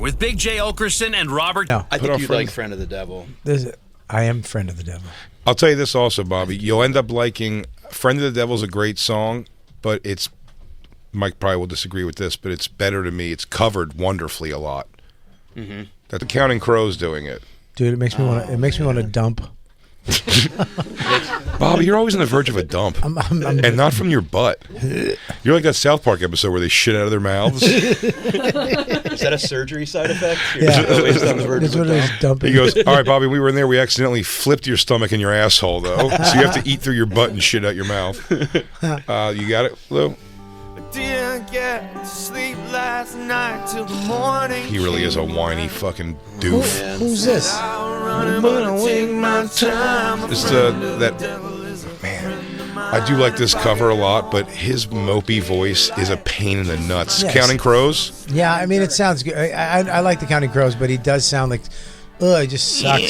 with Big J. Okerson and Robert. No. I think you like Friend of the Devil. I am Friend of the Devil. I'll tell you this also, Bobby. You'll end up liking Friend of the Devil's a great song, but it's Mike probably will disagree with this, but it's better to me. It's covered wonderfully a lot. Mm-hmm. That the Counting Crows doing it. Dude, it makes me want to. It makes me want to dump. Bobby, you're always on the verge of a dump, and not from your butt. You're like that South Park episode where they shit out of their mouths. Is that a surgery side effect? Yeah. Always on the verge of a dump. He goes, all right, Bobby, we were in there. We accidentally flipped your stomach and your asshole, though. So you have to eat through your butt and shit out your mouth. You got it, Lou? Didn't get to sleep last night till the morning. He really is a whiny fucking doof. Who's this? It's man. I do like this cover a lot, but his mopey voice is a pain in the nuts. Yes. Counting Crows? Yeah, I mean, it sounds good. I like the Counting Crows, but he does sound like, it just sucks.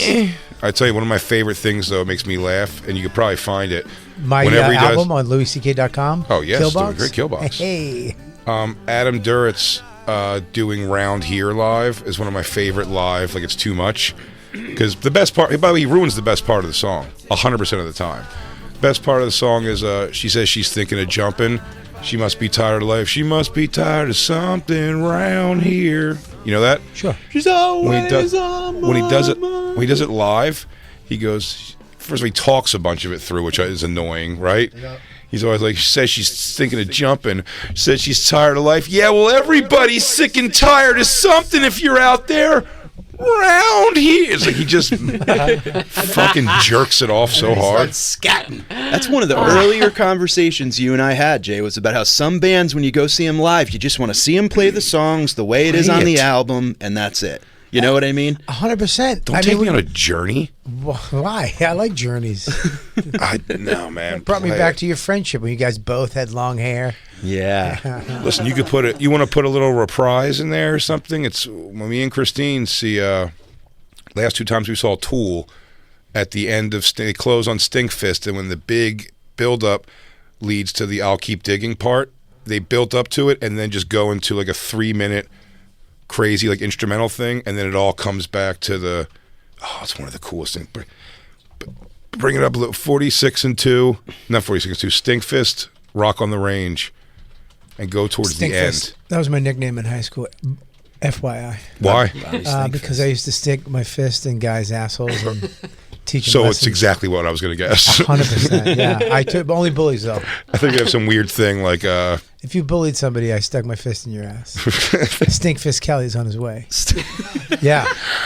I tell you, one of my favorite things, though, makes me laugh, and you could probably find it. My album on louisck.com. Oh, yes, Killbox. doing great Killbox. Hey. Adam Duritz doing Round Here live is one of my favorite live. Like, it's too much. Because the best part, by the way, he ruins the best part of the song 100% of the time. Best part of the song is she says she's thinking of jumping. She must be tired of life. She must be tired of something round here. You know that? Sure. She's always when he does it live, he goes. First of all, he talks a bunch of it through, which is annoying, right? Yeah. He's always like, she says she's thinking of jumping. Says she's tired of life. Yeah, well, everybody's sick and tired of something if you're out there round here. It's like he just fucking jerks it off so hard. Scatting. That's one of the earlier conversations you and I had, Jay, was about how some bands, when you go see them live, you just want to see them play the songs the way it is on the album, and that's it. You know what I mean? 100%. Don't take me on a journey. Why? I like journeys. No, man. It brought me back to your friendship when you guys both had long hair. Yeah. Listen, you could put it. You want to put a little reprise in there or something? It's when me and Christine see. Last two times we saw Tool at the end of they close on Stinkfist, and when the big build up leads to the "I'll Keep Digging" part, they built up to it and then just go into like a 3-minute crazy like instrumental thing, and then it all comes back to the. Oh, it's one of the coolest things. Bring it up a little. 46 and 2, not 46 and 2. Stinkfist, Rock on the Range, and go towards the end. That was my nickname in high school. FYI. Why? Because I used to stick my fist in guys' assholes and teach them So lessons. it's exactly what I was going to guess. 100%. Yeah, I took only bullies though. I think you have some weird thing like. If you bullied somebody, I stuck my fist in your ass. Stinkfist Kelly's on his way. Yeah.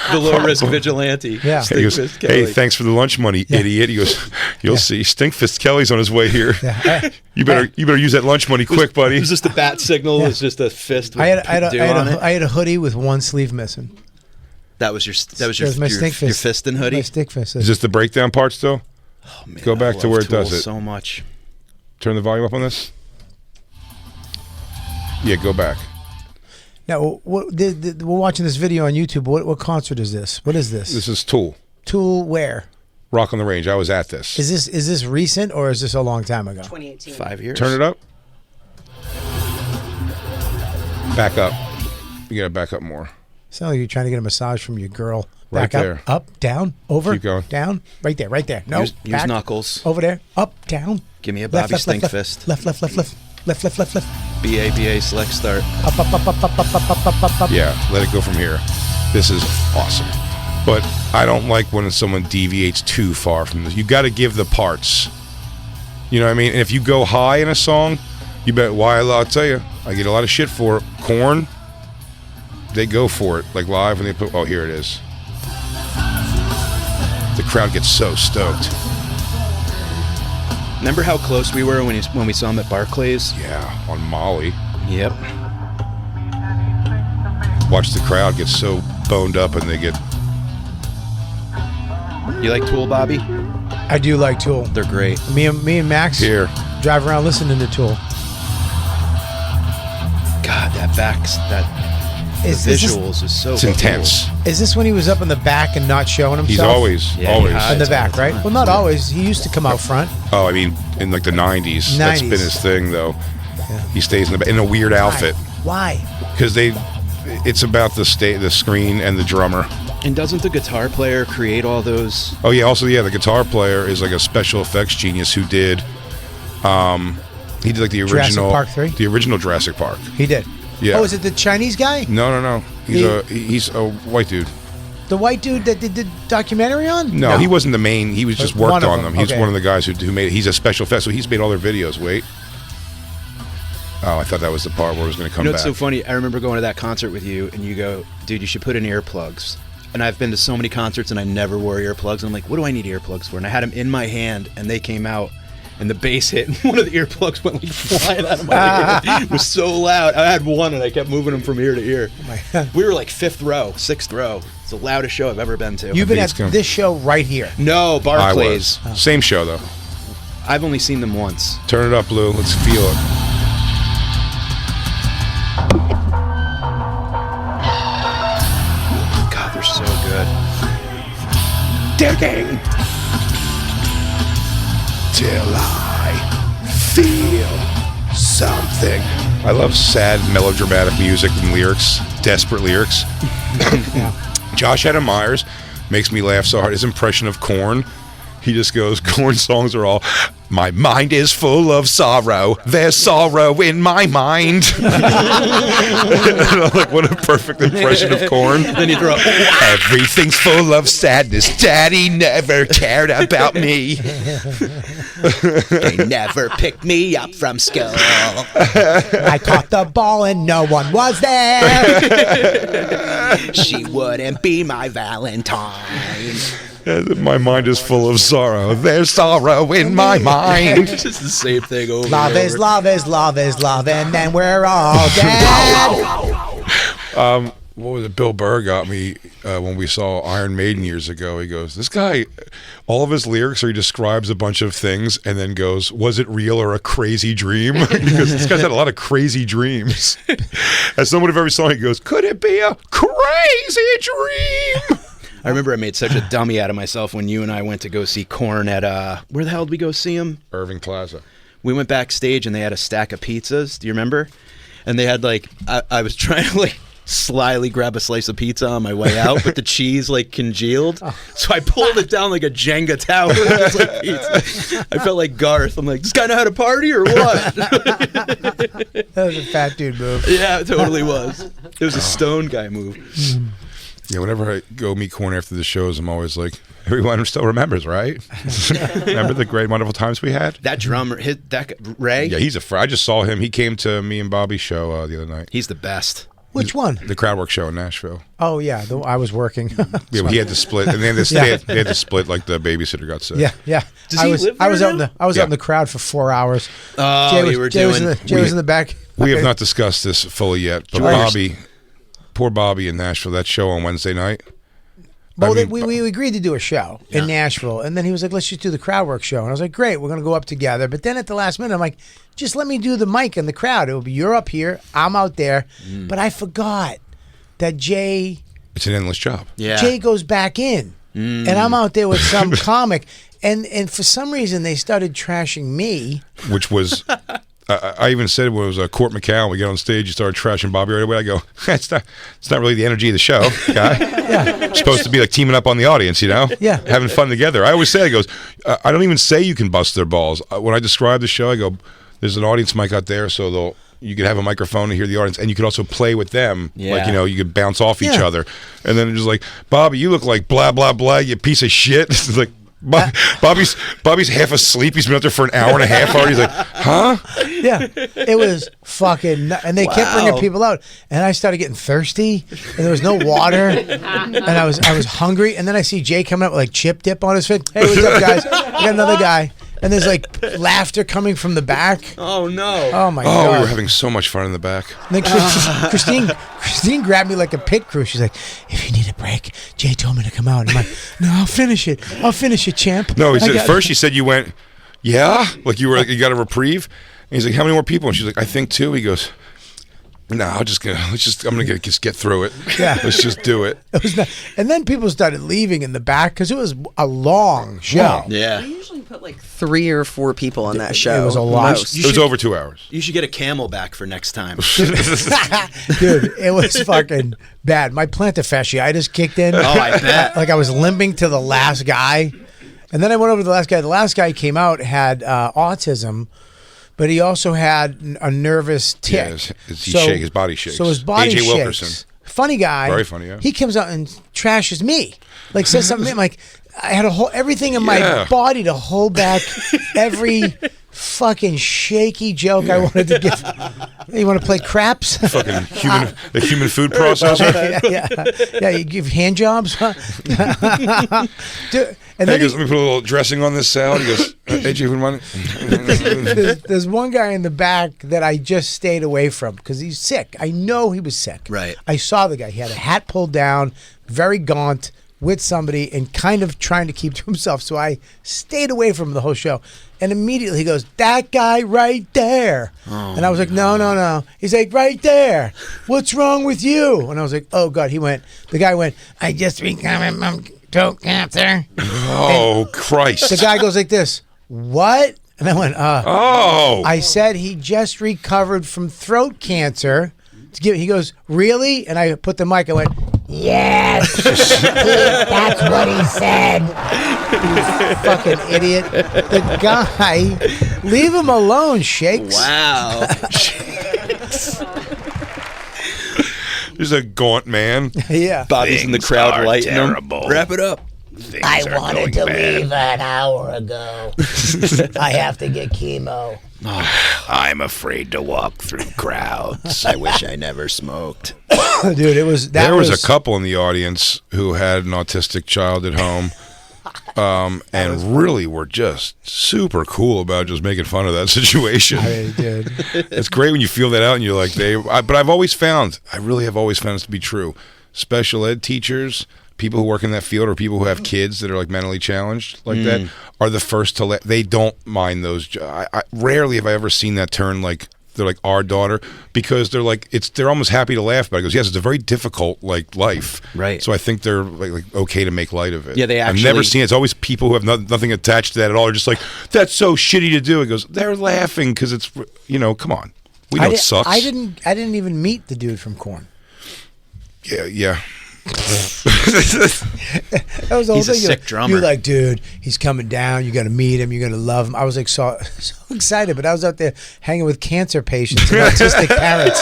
The low-risk vigilante. Yeah. He goes, hey, thanks for the lunch money, idiot. He goes, you'll see. Stinkfist Kelly's on his way here. Yeah. You better use that lunch money quick, buddy. It was just a bat signal. It was just a fist with I had a hoodie with one sleeve missing. That was your my stink fist. Your fist and hoodie? My stick fist. Is this the breakdown part still? Oh, man, go back to where it does it. So much. Turn the volume up on this. Yeah, go back. Now, we're watching this video on YouTube. What concert is this? What is this? This is Tool. Tool where? Rock on the Range. I was at this. Is this recent or is this a long time ago? 2018. 5 years. Turn it up. Back up. You gotta back up more. Sound like you're trying to get a massage from your girl. Right back up, there. up, down, over, Keep going. down, right there. No, use back, knuckles. Over there, up, down. Give me a left, Bobby left, Stink left, fist. Left. BA, select start. Up. Yeah, let it go from here. This is awesome. But I don't like when someone deviates too far from this. You got to give the parts. You know what I mean? And if you go high in a song, you bet. I'll tell you, I get a lot of shit for it. Korn, they go for it. Like live when they put, oh, here it is. The crowd gets so stoked. Remember how close we were when we saw him at Barclays? Yeah, on Molly. Yep. Watch the crowd get so boned up and they get... You like Tool, Bobby? I do like Tool. They're great. Me and Max here drive around listening to Tool. God, the visuals is so it's intense. Cool. Is this when he was up in the back and not showing himself? He's always in the back, right? Well, not always. He used to come out front. Oh, I mean, in like the 90s. That's been his thing, though. Yeah. He stays in a weird outfit. Why? Because it's about the screen and the drummer. And doesn't the guitar player create all those? Oh yeah, also the guitar player is like a special effects genius who did, he did like the original Jurassic Park 3? the original Jurassic Park. He did. Yeah. Oh, is it the Chinese guy? No. He's a white dude. The white dude that did the documentary on? No, he wasn't the main. He was just One worked of on them, them. He's okay. one of the guys who made it. He's a special effects, so he's made all their videos. Wait. Oh, I thought that was the part where it was going to come You know, back. it's so funny. I remember going to that concert with you, and you go, dude, you should put in earplugs. And I've been to so many concerts, and I never wore earplugs. And I'm like, what do I need earplugs for? And I had them in my hand, and they came out, and the bass hit, and one of the earplugs went like flying out of my ear. It was so loud. I had one, and I kept moving them from ear to ear. Oh my God. We were like 5th row, 6th row. It's the loudest show I've ever been to. You've been think at it's gonna- this show right here. No, I Barclays. was. Same show though. I've only seen them once. Turn it up, Lou. Let's feel it. God, they're so good. Digging till I feel something. I love sad, melodramatic music and lyrics, desperate lyrics. Josh Adam Myers makes me laugh so hard. His impression of Korn, he just goes, Korn songs are all, my mind is full of sorrow. There's sorrow in my mind. Like, what a perfect impression of Korn. Then you throw Everything's full of sadness. Daddy never cared about me. They never picked me up from school. I caught the ball and no one was there. She wouldn't be my Valentine. My mind is full of sorrow. There's sorrow in my mind. It's just the same thing over Love and is over. love is love is love, and then we're all dead. What was it? Bill Burr got me when we saw Iron Maiden years ago. He goes, this guy, all of his lyrics are he describes a bunch of things and then goes, was it real or a crazy dream? Because this guy's had a lot of crazy dreams. As someone of every song, he goes, could it be a crazy dream? I remember I made such a dummy out of myself when you and I went to go see Korn at, where the hell did we go see him? Irving Plaza. We went backstage and they had a stack of pizzas. Do you remember? And they had like, I was trying to like slyly grab a slice of pizza on my way out, but the cheese like congealed. So I pulled it down like a Jenga tower. Just like pizza. I felt like Garth. I'm like, this guy know how to party or what? That was a fat dude move. Yeah, it totally was. It was a stone guy move. Yeah, whenever I go meet Korn after the shows, I'm always like, everyone still remembers, right? Remember the great, wonderful times we had? That drummer, Ray, Yeah, he's I just saw him. He came to me and Bobby's show the other night. he's the best. Which one? The Crowdwork show in Nashville. Oh yeah, I was working. Yeah, well, he had to split, and then they had to split like the babysitter got sick. Yeah. Does he live I was there out in now? the out in the crowd for 4 hours. Oh, Jay was, you were Jay was doing. in the, Jay was in the back. We have not discussed this fully yet, but George. poor Bobby in Nashville, that show on Wednesday night. Well, I mean, we agreed to do a show in Nashville, and then he was like, "Let's just do the Crowdwork show." And I was like, "Great, we're gonna go up together." But then at the last minute, I'm like, "Just let me do the mic and the crowd. It'll be you're up here, I'm out there." But I forgot that Jay It's an endless job. Yeah. Jay goes back in, and I'm out there with some comic, and for some reason they started trashing me. Which was, I even said when it was Court McCown, we get on stage, you started trashing Bobby right away. I go, it's not really the energy of the show, guy. Yeah, Supposed to be like teaming up on the audience, you know? Yeah. Having fun together. I always say, I goes, I don't even say you can bust their balls. When I describe the show, I go, there's an audience mic out there, so you could have a microphone to hear the audience, and you could also play with them. Yeah. Like, you could bounce off each Yeah. other. And then it's just like, Bobby, you look like blah, blah, blah, you piece of shit. It's like, Bobby's half asleep. He's been out there for an hour and a half already. He's like, huh? yeah. It was fucking, and they kept bringing people out, and I started getting thirsty, and there was no water, and I was hungry, and then I see Jay coming up with like chip dip on his face. Hey, what's up, guys? I got another guy. And there's like laughter coming from the back. Oh no. Oh my Oh, god! we were having so much fun in the back. And then Christine grabbed me like a pit crew. She's like, "If you need a break, Jay told me to come out." And I'm like, "No, I'll finish it, champ." No, he I said, got- first she said you went, yeah? Like you got a reprieve? And he's like, how many more people? And she's like, I think 2. He goes, No, I'm gonna just get through it. Yeah. Let's just do it. It was not, and then people started leaving in the back because it was a long show. Yeah. They usually put like 3 or 4 people on that show. It was a lot. Most. It was over 2 hours. You should get a Camelback for next time. Dude, it was fucking bad. My plantar fasciitis kicked in. Oh, I bet. Like I was limping to the last guy. And then I went over to the last guy. The last guy came out, had autism, but he also had a nervous tick. Yeah, his body shakes. So his body AJ shakes. Wilkerson. Funny guy. Very funny, yeah. He comes out and trashes me. Like says something. I'm like, I had everything in my body to hold back every fucking shaky joke I wanted to give. You want to play craps? Fucking the human food processor. yeah. You give hand jobs. Dude, and Hey, then he goes, let me put a little dressing on this salad. He goes, AJ, what money? there's one guy in the back that I just stayed away from because he's sick. I know he was sick. Right. I saw the guy. He had a hat pulled down, very gaunt, with somebody and kind of trying to keep to himself. So I stayed away from him the whole show. And immediately he goes, that guy right there. And I was like, no. He's like, right there. What's wrong with you? And I was like, oh, God. The guy went, I just recovered from throat cancer. Oh, Christ. The guy goes like this, what? And I went, Oh. I said he just recovered from throat cancer. He goes, really? And I put the mic, I went, yes, that's what he said. You fucking idiot. The guy, leave him alone, Shakes. Wow. There's a gaunt man. Yeah. Bobby's in the crowd lighting him. Wrap it up. I wanted to leave an hour ago. I have to get chemo. I'm afraid to walk through crowds. I wish I never smoked. Dude, There was a couple in the audience who had an autistic child at home. And really were just super cool about just making fun of that situation. I did. It's great when you feel that out and you're like, but I've always found, I really have always found this to be true. Special ed teachers, people who work in that field, or people who have kids that are like mentally challenged like that, are the first to they don't mind those. I rarely have I ever seen that turn like, they're like our daughter, because they're like they're almost happy to laugh about it. He goes, yes, it's a very difficult like life, right? So I think they're like okay to make light of it. Yeah, they actually. I've never seen it. It's always people who have nothing attached to that at all. They're just like, that's so shitty to do. It goes, they're laughing because it's come on, we know it sucks. I didn't even meet the dude from Korn. Yeah. That was the whole He's a thing. sick drummer. You're like, dude, he's coming down. You got to meet him. You're gonna love him. I was like so excited, but I was out there hanging with cancer patients and autistic parents,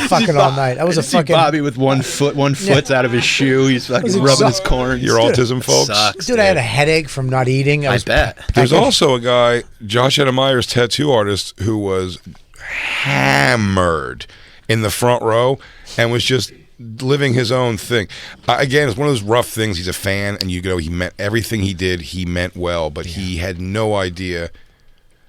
fucking all night. I was a fucking Bobby with one foot's out of his shoe. He's fucking rubbing his corns. Your autism, folks. Sucks, dude. I had a headache from not eating. I bet. There's also a guy, Josh Adameyer's tattoo artist, who was hammered in the front row and was just living his own thing. Again, it's one of those rough things. He's a fan, and he meant everything he did. He meant well, but he had no idea.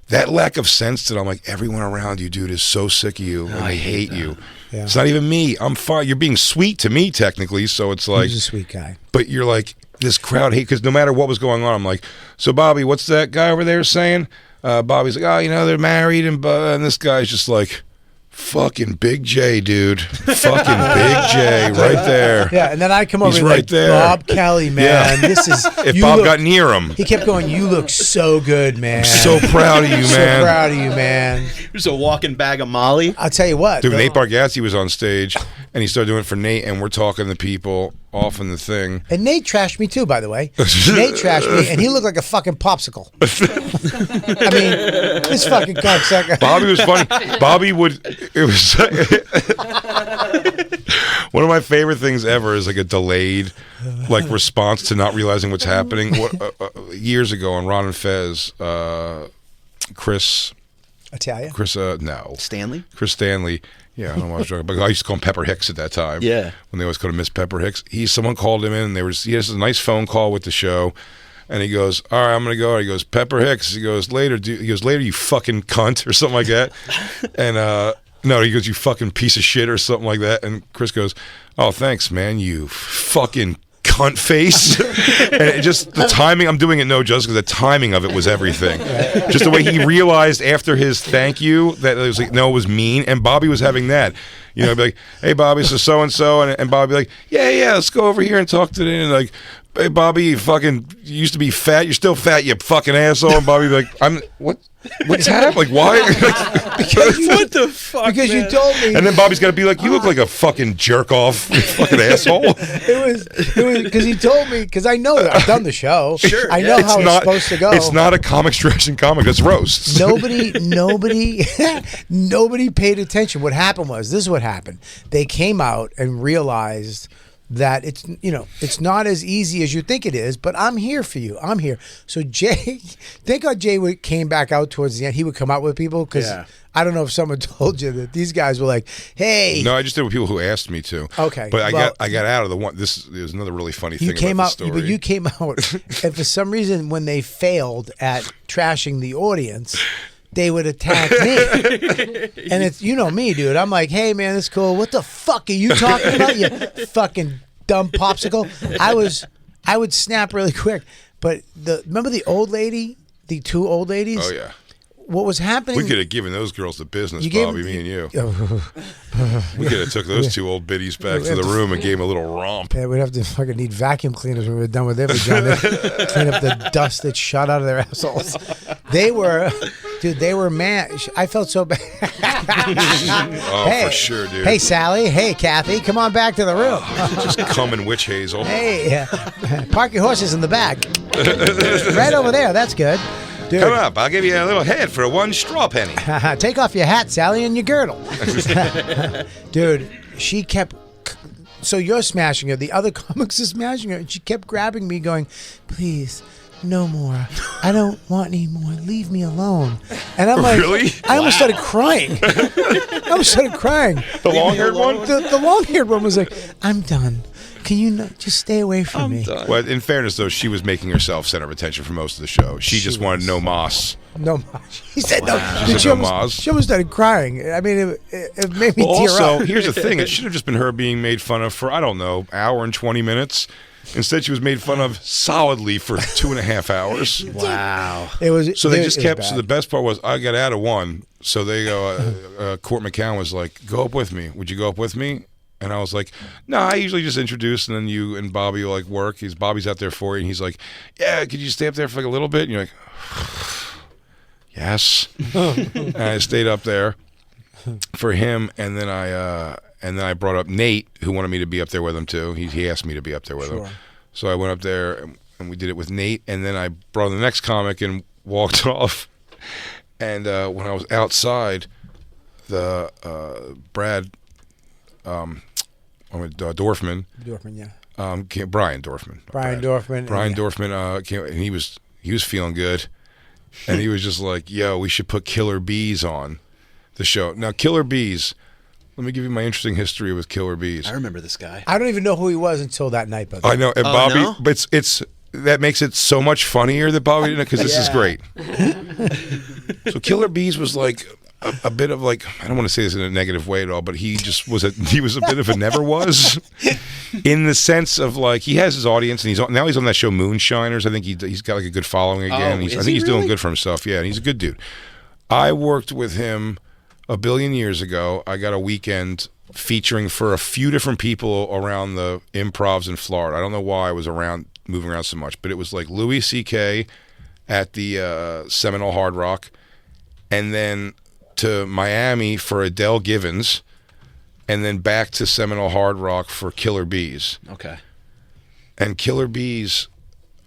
That lack of sense that I'm like, everyone around you, dude, is so sick of you, and they hate you. Yeah. It's not even me. I'm fine. You're being sweet to me, technically, so it's like... He's a sweet guy. But you're like, this crowd hate, because no matter what was going on, I'm like, so Bobby, what's that guy over there saying? Bobby's like, oh, they're married, and this guy's just like... Fucking Big J, dude. Fucking Big J, right there. Yeah, and then I come over He's and right like, there. Bob Kelly, man. Yeah. This is... If Bob got near him. He kept going, you look so good, man. I'm so proud of you, man. So proud of you, man. There's a walking bag of Molly. I'll tell you what. Dude, Nate Bargatze was on stage, and he started doing it for Nate, and we're talking to people off in the thing. And Nate trashed me too, by the way. Nate trashed me, and he looked like a fucking popsicle. I mean, this fucking cocksucker. Bobby was funny. Bobby would... It was... One of my favorite things ever is like a delayed like response to not realizing what's happening. Years ago on Ron and Fez, Chris Stanley. Yeah, I don't know what I was talking about. I used to call him Pepper Hicks at that time. Yeah. When they always called him Miss Pepper Hicks. Someone called him in, and he has a nice phone call with the show. And he goes, all right, I'm going to go. He goes, Pepper Hicks. He goes, later, you fucking cunt, or something like that. And, no, he goes, you fucking piece of shit, or something like that. And Chris goes, oh, thanks, man, you fucking cunt. cunt face. And it just the timing. I'm doing it no justice because the timing of it was everything. Just the way he realized after his thank you that it was like no, it was mean, and Bobby was having that. You know, I'd be like, hey Bobby, so and so, and Bobby be like, yeah, let's go over here and talk to them. And like, hey Bobby, you used to be fat, you're still fat, you fucking asshole. And Bobby be like, what's happening? Like, why? What the fuck? Because man? you told me. And then Bobby's got to be like, you look like a fucking jerk off, you fucking asshole. It was because he told me, because I know that I've done the show. Sure, I know how it's supposed to go. It's not a comic stretching comic, it's roasts. Nobody paid attention. What happened was, this is what happened. They came out and realized that it's not as easy as you think it is, but I'm here for you. I'm here. So Jay, thank God Jay came back out towards the end. He would come out with people because I don't know if someone told you that these guys were like, hey. No, I just did with people who asked me to. Okay. But I got out of the one. There's another really funny thing about the story. But you came out, and for some reason, when they failed at trashing the audience, they would attack me. And it's, you know me, dude. I'm like, hey, man, that's cool. What the fuck are you talking about, you fucking dumb popsicle? I would snap really quick. But remember the old lady, the two old ladies? Oh, yeah. What was happening? We could have given those girls the business, You gave- Bobby, me and you. We could have took those two old biddies back to the room and gave them a little romp. Yeah, we'd have to fucking need vacuum cleaners when we were done with their vagina. Clean up the dust that shot out of their assholes. They were mad. I felt so bad. Oh, for sure, dude. Hey, Sally. Hey, Kathy. Come on back to the room. Just come in witch hazel. Hey, park your horses in the back. Right over there. That's good. Dude. Come up, I'll give you a little head for one straw penny. Take off your hat, Sally, and your girdle. Dude, she kept... So you're smashing her. The other comics are smashing her. And she kept grabbing me going, please, no more. I don't want any more. Leave me alone. And I'm like... Really? I almost started crying. The long-haired one? The long-haired one was like, I'm done. Can you not just stay away from me? Well, in fairness, though, she was making herself center of attention for most of the show. She just wanted no moss. No moss. He said no. She Dude, said no moss. She almost started crying. I mean, it made me Well, tear also, up. here's the thing. It should have just been her being made fun of for, I don't know, hour and 20 minutes. Instead, she was made fun of solidly for 2.5 hours. Wow. It was. So they it just was kept. bad. So the best part was I got out of one. So they go. Court McCown was like, "Go up with me. Would you go up with me?" And I was like, "No, I usually just introduce, and then you and Bobby will like work. Bobby's out there for you." And he's like, "Yeah, could you stay up there for like a little bit?" And you're like, "Yes." And I stayed up there for him, and then I brought up Nate, who wanted me to be up there with him too. He asked me to be up there with him. So I went up there and we did it with Nate, and then I brought in the next comic and walked off. And when I was outside, the Brad Dorfman, yeah. Brian Dorfman. Brian Dorfman. Brian Dorfman came, and he was feeling good, and he was just like, "Yo, we should put Killer Bees on the show." Now, Killer Bees. Let me give you my interesting history with Killer Bees. I remember this guy. I don't even know who he was until that night. But I know, and Oh, Bobby, no? but it's that makes it so much funnier that Bobby didn't, because this is great. So Killer Bees was like a bit of like, I don't want to say this in a negative way at all, but he was a bit of a never was, in the sense of like he has his audience, and he's on that show Moonshiners. I think he's got like a good following again. Oh, I think he's doing good for himself. Yeah, and he's a good dude. I worked with him a billion years ago. I got a weekend featuring for a few different people around the improvs in Florida. I don't know why I was moving around so much, but it was like Louis C.K. at the Seminole Hard Rock, and then to Miami for Adele Givens, and then back to Seminole Hard Rock for Killer Bees. Okay. And Killer Bees,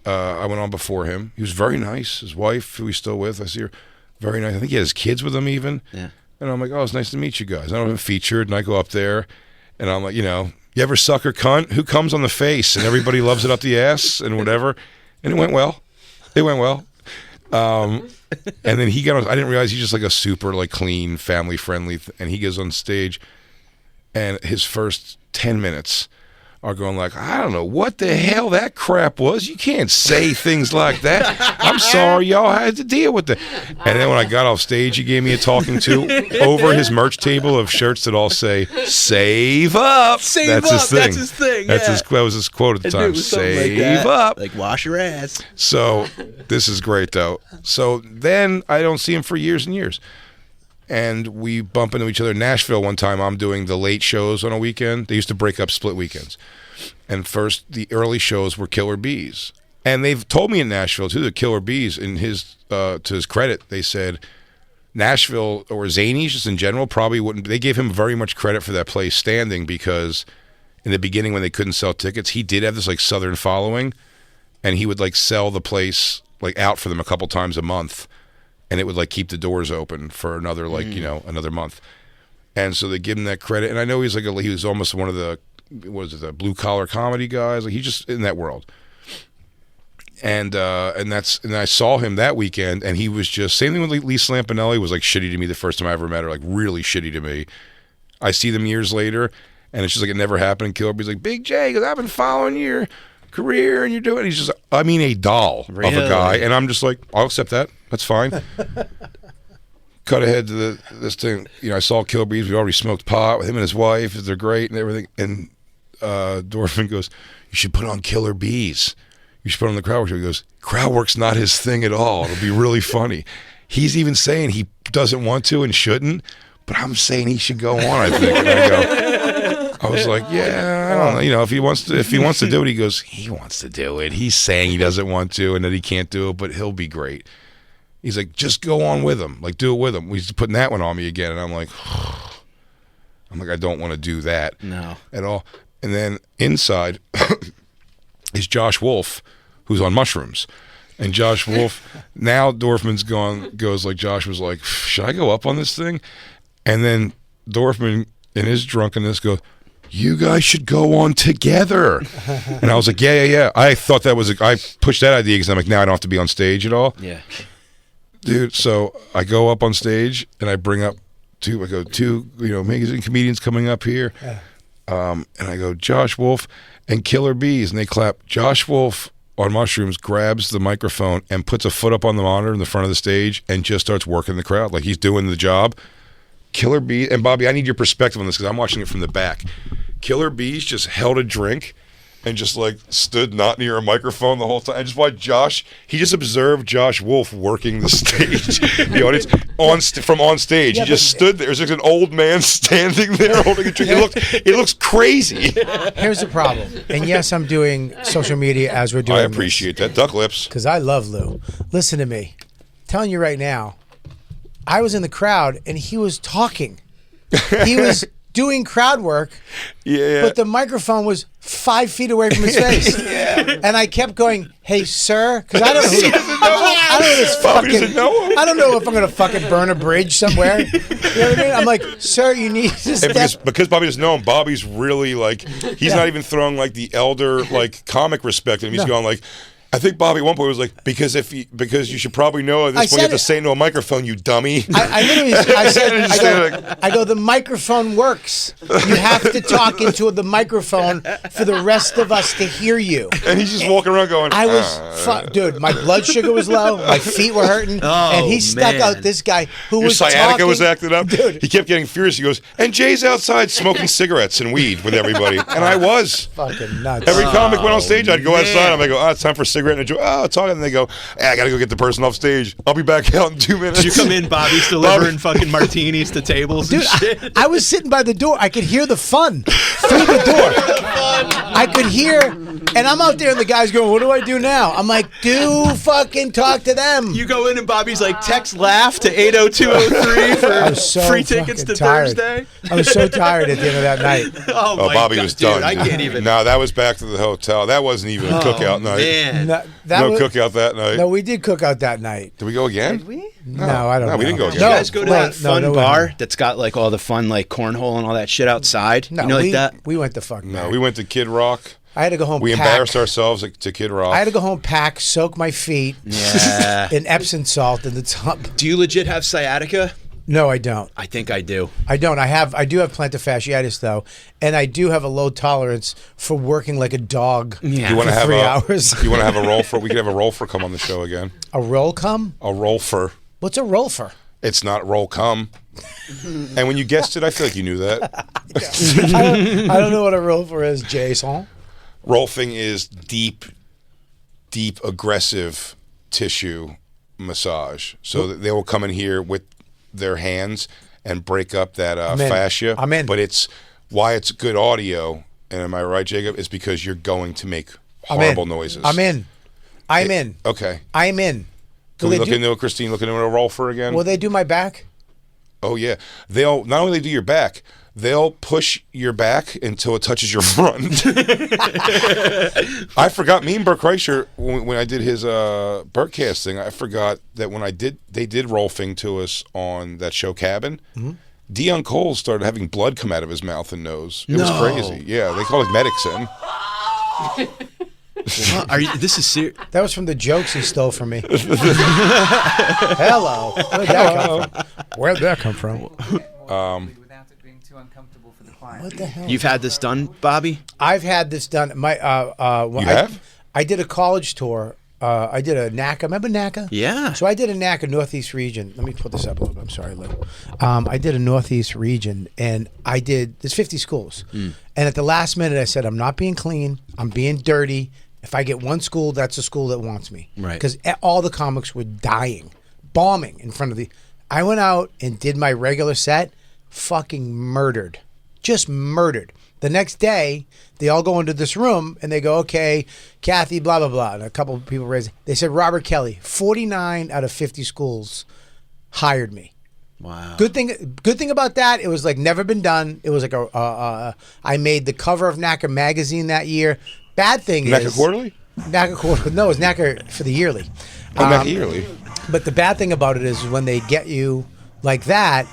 I went on before him. He was very nice. His wife, who he's still with, I see her, very nice. I think he had his kids with him even. Yeah. And I'm like, oh, it's nice to meet you guys. I don't have featured, and I go up there, and I'm like, you ever suck or cunt? Who comes on the face? And everybody loves it up the ass and whatever. And it went well. And then he got on. I didn't realize he's just like a super like clean, family friendly. And he goes on stage, and his first 10 minutes are going like, I don't know what the hell that crap was. You can't say things like that. I'm sorry y'all had to deal with that. And then when I got off stage, he gave me a talking to over his merch table of shirts that all say, save up. Save That's up. his thing. That's his thing. That Yeah. was his quote at the I knew it time. was something Save like that. up. Like, wash your ass. So this is great, though. So then I don't see him for years and years. And we bump into each other in Nashville one time. I'm doing the late shows on a weekend. They used to break up split weekends. And first, the early shows were Killer Bees. And they've told me in Nashville, too, that Killer Bees, in his to his credit, they said Nashville, or Zanies just in general, probably wouldn't. They gave him very much credit for that place standing because in the beginning when they couldn't sell tickets, he did have this like Southern following. And he would like sell the place like out for them a couple times a month. And it would like keep the doors open for another another month, and so they give him that credit. And I know he's like he was almost one of the the blue collar comedy guys. Like he's just in that world. And I saw him that weekend, and he was just same thing with Lisa Lampanelli was like shitty to me the first time I ever met her, like really shitty to me. I see them years later, and it's just like it never happened. Killer Bee's like, Big J, because I've been following your career and you're doing. He's just a doll of a guy, and I'm just like, I'll accept that. That's fine. Cut ahead to this thing. I saw Killer Bees. We already smoked pot with him and his wife. They're great and everything. And Dorfman goes, you should put on Killer Bees. You should put on the crowd work. He goes, crowd work's not his thing at all. It'll be really funny. He's even saying he doesn't want to and shouldn't, but I'm saying he should go on, I think. And I was like, yeah, I don't know. If he wants to do it, he goes, he wants to do it. He's saying he doesn't want to and that he can't do it, but he'll be great. He's like, just go on with him. Like, do it with him. He's putting that one on me again. And I'm like, I don't want to do that. No. At all. And then inside is Josh Wolf, who's on mushrooms. And Josh Wolf, now Dorfman's goes like, Josh was like, should I go up on this thing? And then Dorfman, in his drunkenness, goes, you guys should go on together. And I was like, yeah. I thought that was, I pushed that idea because I'm like, now I don't have to be on stage at all. Yeah. Dude, so I go up on stage and I bring up two magazine comedians coming up here. Yeah. And I go, Josh Wolf and Killer Bees. And they clap. Josh Wolf on mushrooms grabs the microphone and puts a foot up on the monitor in the front of the stage and just starts working the crowd. Like he's doing the job. Killer Bees, and Bobby, I need your perspective on this because I'm watching it from the back. Killer Bees just held a drink and just like stood not near a microphone the whole time. I just watched Josh. He just observed Josh Wolf working the stage, the audience from on stage. Yeah, he just stood there. There's like an old man standing there holding a drink. It looks crazy. Here's the problem. And yes, I'm doing social media as we're doing. I appreciate that. Duck lips. Because I love Lou. Listen to me. I'm telling you right now, I was in the crowd and he was talking. He was doing crowd work, but the microphone was 5 feet away from his face. And I kept going, hey, sir, because I don't know if I'm going to fucking burn a bridge somewhere. You know what I mean? I'm like, sir, you need to step. Because Bobby doesn't know him, Bobby's really like, he's not even throwing like the elder like comic respect at him. He's going like, I think Bobby at one point was like, because you should probably know at this point you have to say into a microphone, you dummy. I go, the microphone works. You have to talk into the microphone for the rest of us to hear you. And he's just walking around going, I was, dude, my blood sugar was low, my feet were hurting, and he stuck out this guy who your was sciatica talking. was acting up. Dude. He kept getting furious. He goes, and Jay's outside smoking cigarettes and weed with everybody. And I was. Fucking nuts. Every comic went on stage, I'd go outside, I'm like, it's time for a cigarette and a joint. Talking, and they go, I gotta go get the person off stage. I'll be back out in 2 minutes. You come in, Bobby's delivering fucking martinis to tables and shit. I was sitting by the door. I could hear the fun through the door. I could hear, and I'm out there, and the guy's going, what do I do now? I'm like, fucking talk to them. You go in, and Bobby's like, text laugh to 80203 for free tickets to tired. Thursday. I was so tired at the end of that night. Oh, my Bobby God, was dude, done. I can't even. No, that was back to the hotel. That wasn't even a cookout night. Man. No cookout that night. No, we did cook out that night. Did we go again? Did we? No, I don't know. We didn't go again. Did you guys go to that fun no, bar that's got like all the fun like cornhole and all that shit outside? No, you know, like that? We went to fuck. No, we went to Kid Rock. I had to go home. We embarrassed ourselves to Kid Rock. I had to go home, pack, soak my feet Yeah. in Epsom salt in the tub. Do you legit have sciatica? No, I don't. I think I do. I don't. I do have plantar fasciitis though, and I do have a low tolerance for working like a dog Yeah. You want to for have 3 hours. You want to have a roll for? We could have a roll for come on the show again. A roll cum? A roll for. What's a roll for? It's not roll come. And when you guessed it, I feel like you knew that. I don't know what a roll for is, Jason. Rolfing is deep, aggressive tissue massage. So that they will come in here with their hands and break up that fascia. I'm in. But it's why it's good audio. And am I right, Jacob? Is because you're going to make horrible noises. I'm in. Okay. I'm in. Can we look into it, Christine? Look into a roll for again. Will they do my back? Oh yeah, they'll not only do your back, they'll push your back until it touches your front. I forgot. Me and Burt Kreischer, when I did his Burt casting, I forgot that when they did Rolfing to us on that show Cabin. Mm-hmm. Dion Cole started having blood come out of his mouth and nose. It was crazy. Yeah, they call it medics in. Are you? This is serious. That was from the jokes he stole from me. Hello. Where'd that come from? Without it being too uncomfortable for the client. What the hell? You've had this done, Bobby? I've had this done. You have? I did a college tour. I did a NACA. Remember NACA? Yeah. So I did a NACA Northeast region. Let me put this up a little bit. I'm sorry, Lou. I did a Northeast region, and there's 50 schools. And at the last minute, I said, I'm not being clean. I'm being dirty. If I get one school, that's a school that wants me. Right. Because all the comics were dying, bombing in front of the... I went out and did my regular set, fucking murdered. Just murdered. The next day, they all go into this room and they go, okay, Kathy, blah, blah, blah. And a couple of people raised. They said, Robert Kelly, 49 out of 50 schools hired me. Wow. Good thing about that, it was like never been done. It was like I made the cover of NACA magazine that year. Bad thing NACA is... Quarterly? NACA Quarterly. No, it was NACA for the yearly. Oh, NACA Yearly. But the bad thing about it is when they get you like that,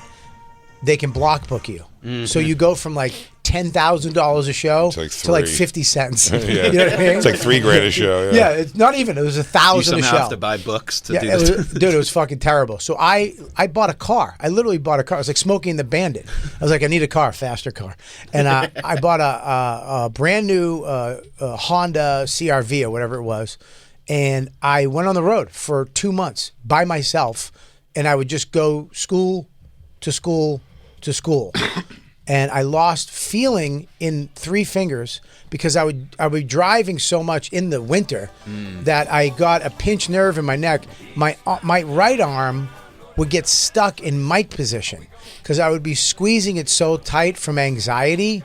they can block book you. Mm-hmm. So you go from like $10,000 a show to like 50 cents. Yeah. You know what I mean? It's like $3,000 a show. Yeah, it's not even. It was $1,000 You a somehow show. have to buy books to do it this. was, dude, it was fucking terrible. So I bought a car. I literally bought a car. It was like Smokey and the Bandit. I was like, I need a car, faster car. And I bought a brand new Honda CRV or whatever it was. And I went on the road for 2 months by myself. And I would just go school to school to school. And I lost feeling in 3 fingers because I would be driving so much in the winter that I got a pinched nerve in my neck. My right arm would get stuck in mic position because I would be squeezing it so tight from anxiety.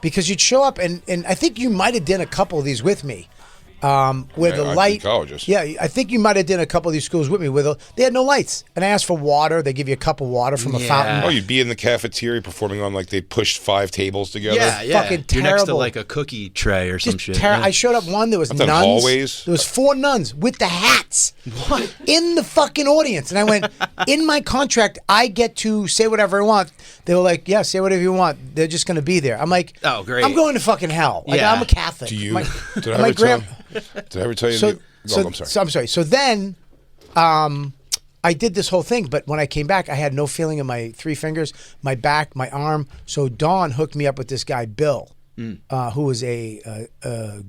Because you'd show up and I think you might have done a couple of these with me. Where the light, yeah, I think you might have done a couple of these schools with me where they had no lights, and I asked for water. They give you a cup of water from a fountain. Oh, you'd be in the cafeteria performing on like they pushed 5 tables together. Yeah. Fucking You're terrible. next to like a cookie tray or some shit. I showed up one. There was I've done nuns. hallways. There was 4 nuns with the hats. What? In the fucking audience, and I went. In my contract, I get to say whatever I want. They were like, "Yeah, say whatever you want. They're just going to be there." I'm like, "Oh, great. I'm going to fucking hell. Like Yeah. I'm a Catholic." Do you? Did my I ever tell you? So I'm sorry. I'm sorry. So then, I did this whole thing, but when I came back, I had no feeling in my 3 fingers, my back, my arm. So Dawn hooked me up with this guy, Bill, who was a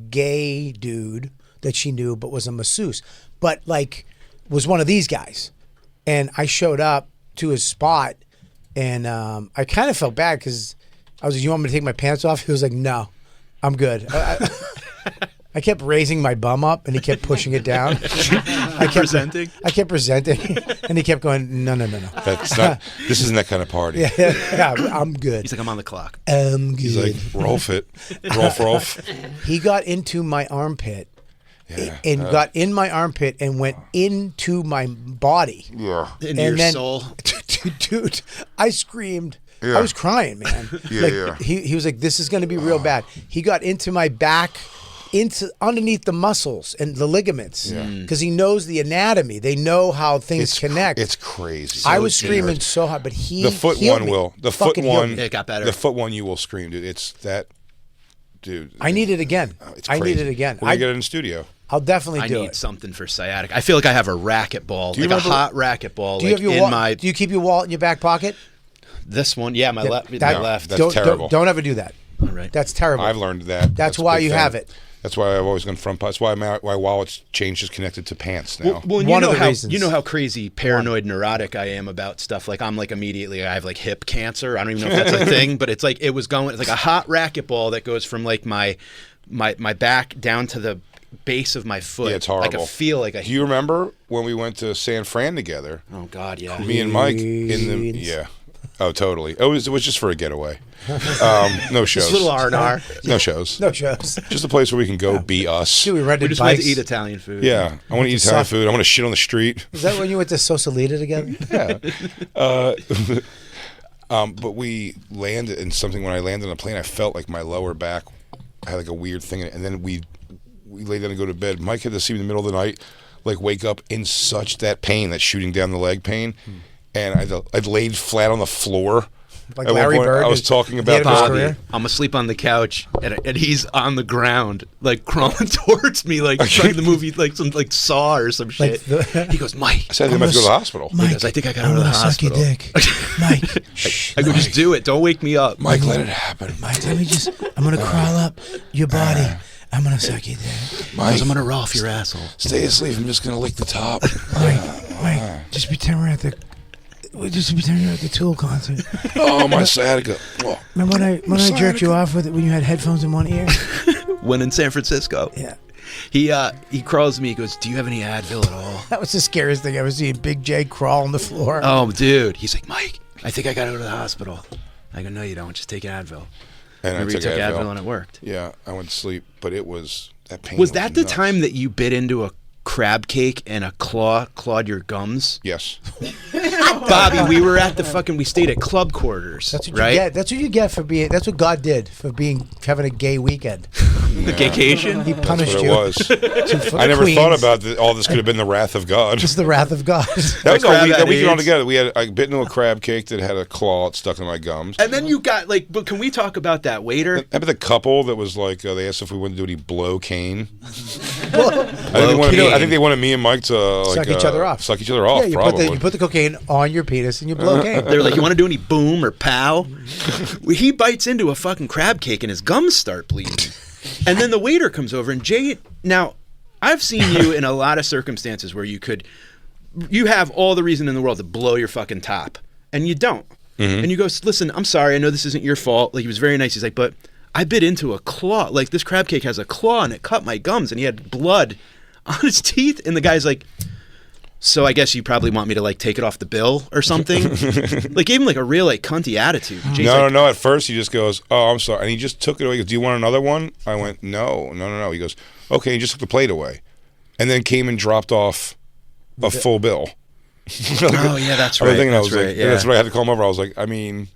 gay dude that she knew, but was a masseuse, but like was one of these guys. And I showed up to his spot, and I kind of felt bad because I was like, "You want me to take my pants off?" He was like, "No, I'm good." I kept raising my bum up, and he kept pushing it down. I kept presenting, and he kept going, no. That's not. This isn't that kind of party. Yeah, I'm good. He's like, I'm on the clock. I'm good. He's like, Rolf it. Rolf. He got into my armpit, and and went into my body. Yeah. Into your soul. Dude, I screamed. Yeah. I was crying, man. He was like, this is going to be real bad. He got into my back, into underneath the muscles and the ligaments, because he knows the anatomy. They know how things connect. It's crazy. I was screaming so hard, but the foot one me. will. The foot one. It got better. The foot one you will scream, dude. It's that, dude. I need it again. It's I crazy. need it again. We're gonna get it in studio. I'll definitely I do need it. something for sciatic. I feel like I have a racquetball, Do you like a remember- hot racquetball, Do you like have your in wallet? my Do you keep your wallet in your back pocket? this one. Yeah, my left. That- My left. That's terrible. Don't ever do that. All right. That's terrible. I've learned that. That's a why big you thing. have it. That's why I've always gone front pocket. That's why my wallet's changed is connected to pants now. Well, One of the how, reasons. you know how crazy paranoid neurotic I am about stuff. Like I'm like immediately I have like hip cancer. I don't even know if that's a thing, but it's like it was going. It's like a hot racquetball that goes from like my back down to the base of my foot. Yeah, it's horrible. Like I feel like Do you remember when we went to San Fran together? Oh God, yeah. Me and Mike yeah. Oh, totally. It was just for a getaway. No shows. Just a little R&R. No shows. No shows. Just a place where we can go be us. Dude, we We rented just went bikes. to eat Italian food. Yeah, I want to eat Italian food. I want to shit on the street. Is that when you went to Sausalito together? But we landed in something. When I landed on a plane, I felt like my lower back had like a weird thing in it. And then we lay down and go to bed. Mike had to see me in the middle of the night, like wake up in such that pain, that shooting down the leg pain. And I'd laid flat on the floor. Like At one Larry point, Bird. I was talking at the end about of his Bobby, career? I'm asleep on the couch, and he's on the ground, like crawling towards me, like trying the movie, like some like Saw or some shit. the- He goes, Mike. I said I might go to the hospital. He goes, I think I got to I'm go to the gonna suck your hospital. dick. Mike, shh, I go, just do it. Don't wake me up. Mike, let it happen. Mike, let me just, I'm going to crawl up your body. I'm going to suck your dick. Mike, I'm gonna roll off your asshole. stay asleep. I'm just gonna lick the top. Mike, just pretend we're at the Tool concert. Oh, my sciatica. Oh. Remember when I jerked you off with it when you had headphones in one ear? When in San Francisco, Yeah. he crawls to me. He goes, do you have any Advil at all? That was the scariest thing I've ever seen. Big J crawl on the floor. Oh, dude. He's like, Mike, I think I got to go to the hospital. I go, no, you don't. Just take Advil. And I Remember you took took Advil. Advil and it worked. Yeah, I went to sleep, but it was that pain. Was that the nuts. time that you bit into a crab cake and a clawed your gums? Yes. Bobby, we were at we stayed at Club Quarters, That's what right? you get. That's what you get for being. That's what God did for having a gay weekend. The gaycation? He punished What it you. was. I never thought about that. All this could have been the wrath of God. It's the wrath of God. That was crab that had weekend all AIDS. together. I bit into a crab cake that had a claw stuck in my gums. And then you got but can we talk about that waiter? How about the couple that was like, they asked if we wanted to do any blow cane? Blow I think cane. they wanted me and Mike to like, Suck each other off. Suck each other off, Yeah, you probably. put the cocaine on your penis and you blow cane. They were like, you want to do any boom or pow? He bites into a fucking crab cake and his gums start bleeding. And then the waiter comes over and Jay, now I've seen you in a lot of circumstances where you have all the reason in the world to blow your fucking top and you don't. Mm-hmm. And you go, listen, I'm sorry. I know this isn't your fault. Like he was very nice. He's like, but I bit into a claw. Like this crab cake has a claw and it cut my gums and he had blood on his teeth. And the guy's like, so I guess you probably want me to like take it off the bill or something. Like gave him like a real like cunty attitude. Jay's like, No. At first, he just goes, "Oh, I'm sorry," and he just took it away. He goes, "Do you want another one?" I went, "No." He goes, "Okay." He just took the plate away, and then came and dropped off a full bill. Oh yeah, that's I was right. thinking, I That's was right. like, Yeah. that's what I had to call him over. I was like, I mean,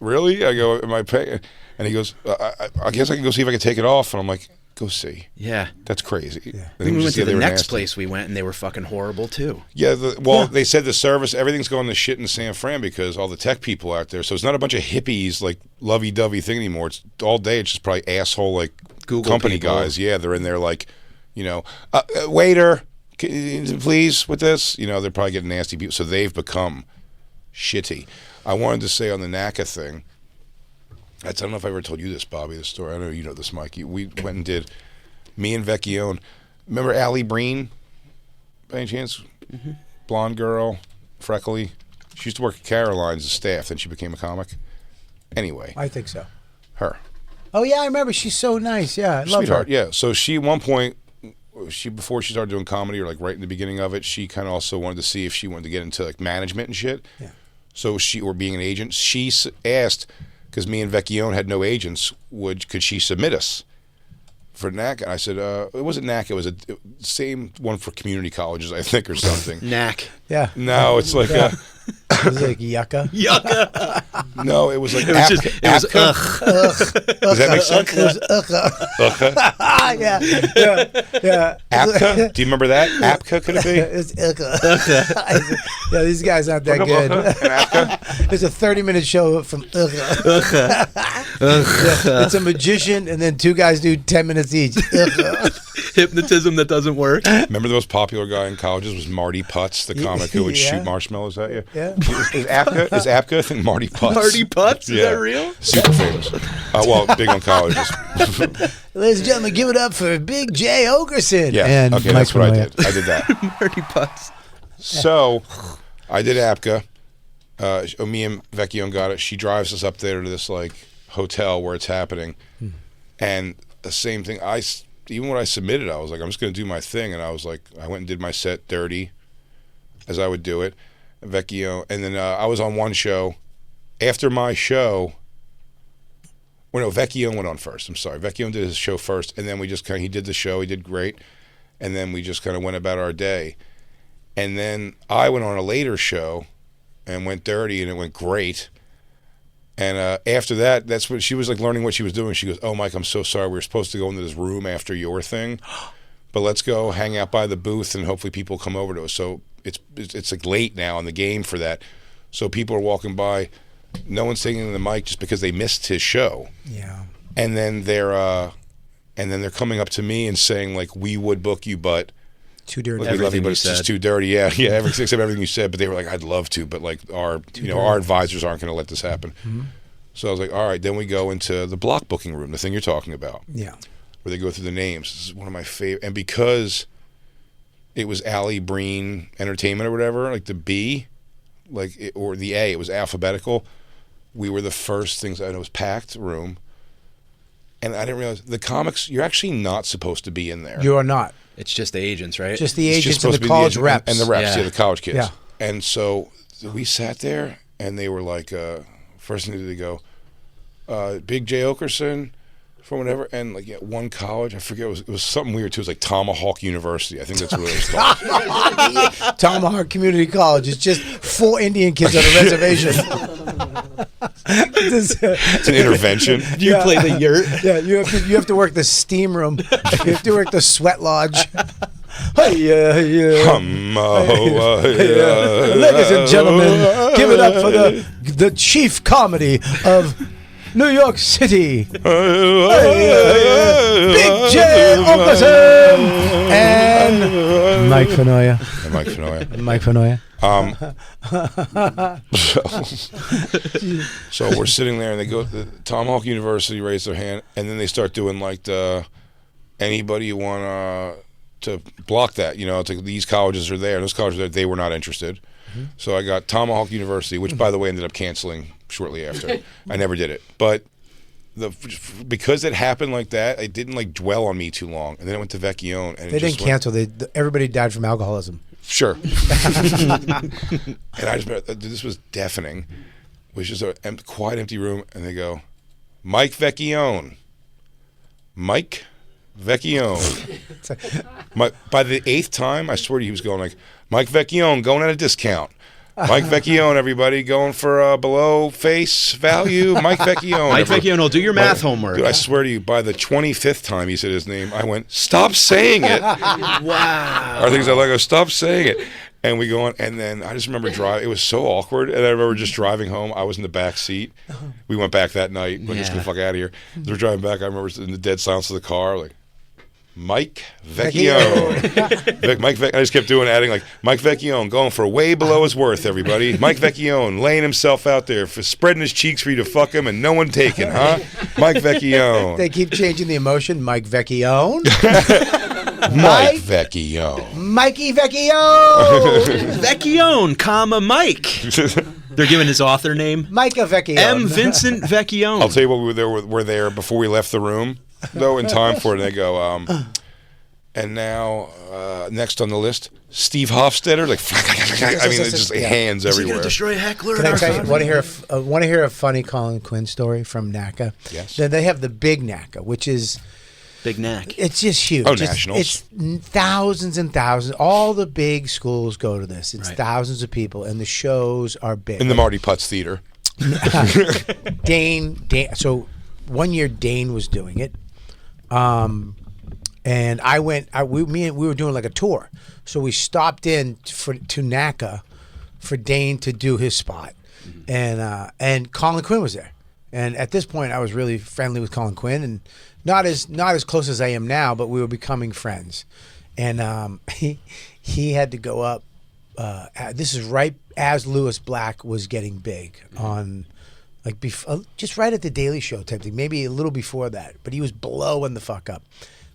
really? I go, "Am I paying?" And he goes, I guess I can go see if I can take it off. And I'm like, go see. Yeah. That's crazy. Yeah. I think we went to the next nasty. place we went and they were fucking horrible too. Yeah, they said the service, everything's going to shit in San Fran because all the tech people out there. So it's not a bunch of hippies like lovey-dovey thing anymore. It's all day. It's just probably asshole like Google company people. guys. Yeah, they're in there like, waiter, please with this. They're probably getting nasty people. So they've become shitty. I wanted to say on the NACA thing. I don't know if I ever told you this, Bobby, this story. I know you know this, Mikey. We went and did, me and Vecchione. Remember Allie Breen, by any chance? Mm-hmm. Blonde girl, freckly. She used to work at Caroline's as staff, then she became a comic. Anyway, I think so. her. Oh yeah, I remember. She's so nice. Yeah, I love Sweetheart, her. yeah. So she, at one point, before she started doing comedy, or like right in the beginning of it, she kind of also wanted to see if she wanted to get into like management and shit. Yeah. So or being an agent, she asked, because me and Vecchione had no agents, could she submit us for NAC? And I said, it wasn't NAC, it was a same one for community colleges, I think, or something. Knack. Yeah. No, it's like Yeah. It was like yucca. Yucca. no, it was like It was APCA. Does that make sense? It was yeah. APCA? Do you remember that? APCA could it be? It's yeah, these guys aren't that good. It's a 30-minute show from Yeah, it's a magician, and then two guys do 10 minutes each. hypnotism that doesn't work. Remember the most popular guy in colleges was Marty Putz, the comic who would shoot marshmallows at you? Yeah. Is Apka? I think Marty Putz. Marty Putz? Is that real? Super famous. Well, big on colleges. Ladies and gentlemen, give it up for Big J. Okerson. Yeah, and okay, Mike that's what I Finoia. did. I did that. Marty Putz. So, I did Apka. Me and Vecchione got it. She drives us up there to this like hotel where it's happening, and the same thing. Even when I submitted, I was like, I'm just going to do my thing, and I was like, I went and did my set dirty, as I would do it. Vecchione, and then I was on one show. After my show, well, no, Vecchione went on first. I'm sorry, Vecchione did his show first, and then we just he did the show. He did great, and then we just kind of went about our day, and then I went on a later show, and went dirty, and it went great. And after that, that's what she was like learning what she was doing. She goes, "Oh, Mike, I'm so sorry. We were supposed to go into this room after your thing, but let's go hang out by the booth and hopefully people come over to us." So it's like late now in the game for that. So people are walking by, no one's taking the mic just because they missed his show. Yeah. And then they're coming up to me and saying like, "We would book you, but." Too dirty. Like, we love you, but it's just too dirty. Yeah, except everything you said. But they were like, "I'd love to, but like our advisors aren't going to let this happen." Mm-hmm. So I was like, "All right." Then we go into the block booking room, the thing you're talking about. Yeah. Where they go through the names. This is one of my favorite. And because it was Allie Breen Entertainment or whatever, like the B, or the A, it was alphabetical. We were the first things. And it was packed room. And I didn't realize the comics. You're actually not supposed to be in there. You are not. It's just the agents, right? Just the It's agents just and supposed the to be college agent reps. and the reps, Yeah. the college kids. Yeah. And so we sat there, and they were like, first thing they go, Big J. Okerson from whatever, and like one college, I forget, it was something weird too. It was like Tomahawk University. I think that's what it was called. Tomahawk Community College. It's just 4 Indian kids on a reservation. It's an intervention. You play the yurt? Yeah, you have to work the steam room. You have to work the sweat lodge. Ladies and gentlemen, give it up for the chief comedy of New York City. Big J. Okerson and Mike Finoia. And Mike Finoia. Mike Finoia. So we're sitting there, and they go, the Tomahawk University raised their hand, and then they start doing like anybody you want to block that. You know, it's like these colleges are there, those colleges are there. They were not interested. Mm-hmm. So I got Tomahawk University, which by the way ended up canceling shortly after. I never did it, but because it happened like that, it didn't like dwell on me too long, and then it went to Vecchione, and They didn't cancel. Everybody died from alcoholism. Sure. And I just remember, this was deafening. It was just a quiet, empty room, and they go, Mike Vecchione. Mike Vecchione. By the 8th time, I swear to you, he was going like, Mike Vecchione going at a discount. Mike Vecchione, everybody, going for below face value. Mike Vecchione. Mike Vecchione will do your math homework. Dude, I swear to you, by the 25th time he said his name, I went, stop saying it. Wow. Or things I go, stop saying it. And we go on, and then I just remember driving. It was so awkward, and I remember just driving home. I was in the back seat. We went back that night. Like, let's get the fuck out of here. As we're driving back, I remember in the dead silence of the car, like, Mike Vecchione. I just kept adding like, Mike Vecchione going for way below his worth, everybody. Mike Vecchione laying himself out there, for spreading his cheeks for you to fuck him and no one taking, huh? Mike Vecchione. They keep changing the emotion. Mike Vecchione. Mike Vecchione. Mikey Vecchione. Vecchione, comma Mike. They're giving his author name. Micah Vecchione. M. Vincent Vecchione. I'll tell you what, we were there before we left the room, though, in time for it. And they go, and now next on the list, Steve Hofstetter. Like, I mean, it's just hands Is he everywhere. gonna destroy a heckler? Can I tell you? Want to hear a funny Colin Quinn story from NACA? Yes. Then they have the big NACA, which is Big Knack. it's just huge. Oh, It's- nationals. It's thousands and thousands. All the big schools go to this. It's Right. thousands of people, and the shows are big. In the Marty Putz Theater. Dane. So one year Dane was doing it, and I went. We were doing like a tour, so we stopped in to NACA for Dane to do his spot, and Colin Quinn was there, And at this point, I was really friendly with Colin Quinn, and not as close as I am now, but we were becoming friends. And he had to go up. This is right as Lewis Black was getting big on, like, just right at the Daily Show type thing, maybe a little before that. But he was blowing the fuck up.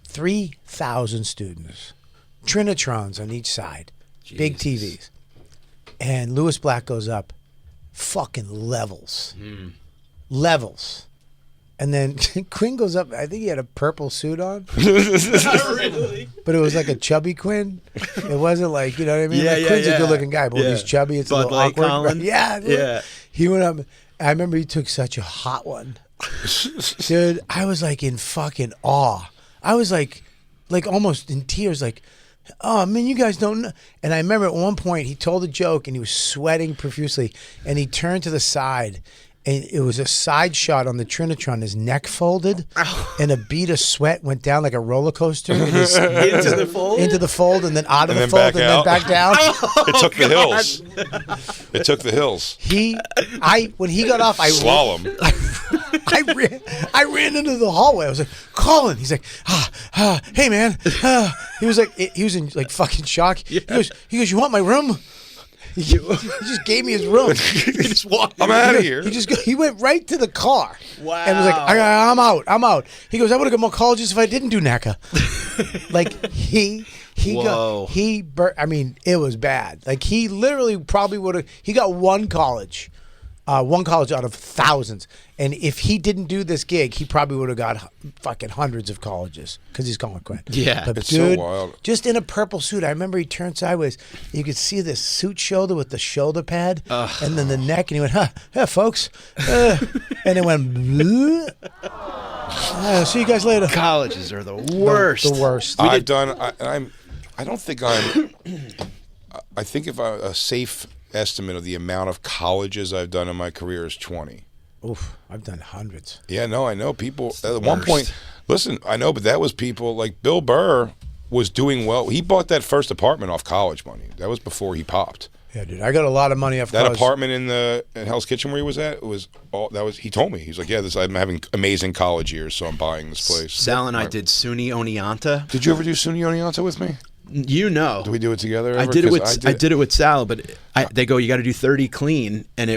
3,000 students, Trinitrons on each side, big TVs. And Lewis Black goes up, fucking levels. And then Quinn goes up. I think he had a purple suit on. Not really. But it was like a chubby Quinn. It wasn't like, you know what I mean? Yeah, like Quinn's a good looking guy, but when he's chubby, it's Bud a little Light awkward. Colin? Yeah. He went up. I remember he took such a hot one. Dude, I was like in fucking awe. I was like almost in tears, like, oh, man, you guys don't know. And I remember at one point he told a joke and he was sweating profusely, and he turned to the side, and it was a side shot on the Trinitron. His neck folded, and a bead of sweat went down like a roller coaster into the fold, and then out of the fold, and then back down. It took the hills. It took the hills. When he got off, Slalom. I ran into the hallway. I was like, Colin. He's like, hey man. He was in like fucking shock. He goes, you want my room? He just gave me his room. He just walked. I'm out of here. He went right to the car. Wow. And was like, I'm out. He goes, I would have got more colleges if I didn't do NACA. Like I mean, it was bad. Like he literally probably would have. He got one college out of thousands. And if he didn't do this gig, he probably would have got fucking hundreds of colleges because he's Colin Quinn. Yeah. But It's dude, so wild. just in a purple suit. I remember he turned sideways. You could see the suit shoulder with the shoulder pad and then the neck. And he went, yeah, folks. And it went, see you guys later. Colleges are the worst. The worst. I think if a safe estimate of the amount of colleges I've done in my career is 20. Oof, I've done hundreds. Yeah, no, I know people at one point. Listen, I know, but that was people like Bill Burr was doing well. He bought that first apartment off college money. That was before he popped. Yeah, dude, I got a lot of money off That college. apartment in Hell's Kitchen where he was at, he told me. He's like, yeah, I'm having amazing college years, so I'm buying this place. Sal and I did SUNY Oneonta. Did you ever do SUNY Oneonta with me? You know. Did we do it together? Ever? I did it with Sal, but they go, you got to do 30 clean, and